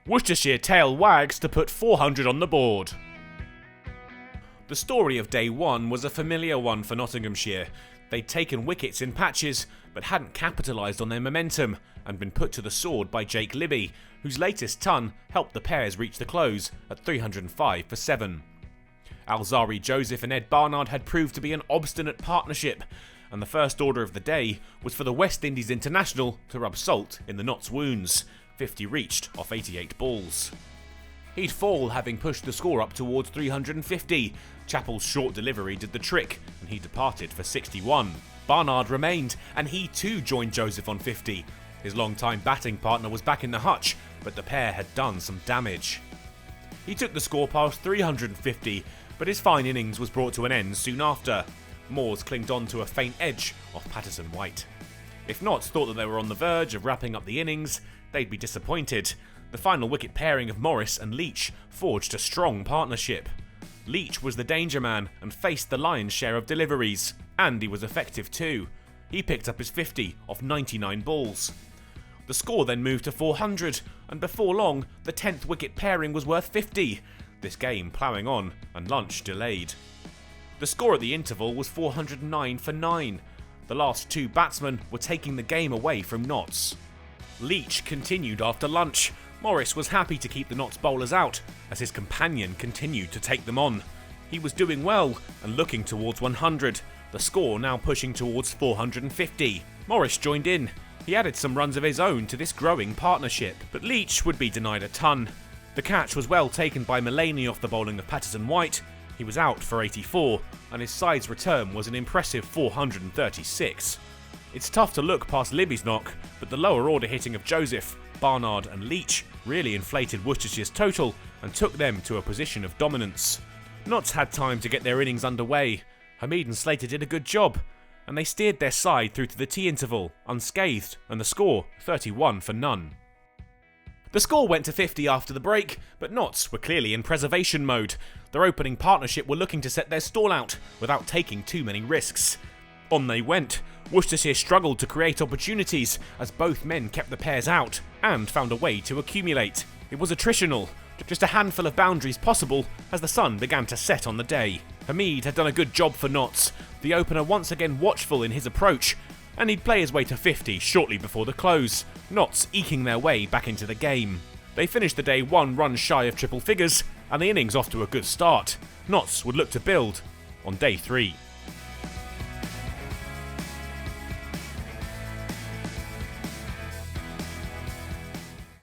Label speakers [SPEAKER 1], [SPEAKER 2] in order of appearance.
[SPEAKER 1] Worcestershire tail wags to put 400 on the board. The story of day one was a familiar one for Nottinghamshire. They'd taken wickets in patches, but hadn't capitalised on their momentum, and been put to the sword by Jake Libby, whose latest ton helped the pairs reach the close at 305 for 7. Alzari Joseph and Ed Barnard had proved to be an obstinate partnership, and the first order of the day was for the West Indies international to rub salt in the Notts' wounds, 50 reached off 88 balls. He'd fall, having pushed the score up towards 350. Chappell's short delivery did the trick, and he departed for 61. Barnard remained, and he too joined Joseph on 50. His long-time batting partner was back in the hutch, but the pair had done some damage. He took the score past 350, but his fine innings was brought to an end soon after. Moores clinged on to a faint edge off Patterson White. If Notts thought that they were on the verge of wrapping up the innings, they'd be disappointed. The final wicket pairing of Morris and Leach forged a strong partnership. Leach was the danger man and faced the lion's share of deliveries, and he was effective too. He picked up his 50 off 99 balls. The score then moved to 400, and before long, the 10th wicket pairing was worth 50. This game ploughing on, and lunch delayed. The score at the interval was 409 for 9. The last two batsmen were taking the game away from Notts. Leach continued after lunch. Morris was happy to keep the Notts bowlers out, as his companion continued to take them on. He was doing well and looking towards 100, the score now pushing towards 450. Morris joined in. He added some runs of his own to this growing partnership, but Leach would be denied a ton. The catch was well taken by Mullaney off the bowling of Patterson White. He was out for 84, and his side's return was an impressive 436. It's tough to look past Libby's knock, but the lower order hitting of Joseph, Barnard and Leach really inflated Worcestershire's total and took them to a position of dominance. Notts had time to get their innings underway. Hamid and Slater did a good job, and they steered their side through to the tea interval, unscathed, and the score 31 for none. The score went to 50 after the break, but Notts were clearly in preservation mode. Their opening partnership were looking to set their stall out without taking too many risks. On they went. Worcestershire struggled to create opportunities as both men kept the pairs out and found a way to accumulate. It was attritional, just a handful of boundaries possible as the sun began to set on the day. Hamid had done a good job for Notts, the opener once again watchful in his approach, and he'd play his way to 50 shortly before the close, Notts eking their way back into the game. They finished the day 1 run shy of triple figures, and the innings off to a good start. Notts would look to build on day 3.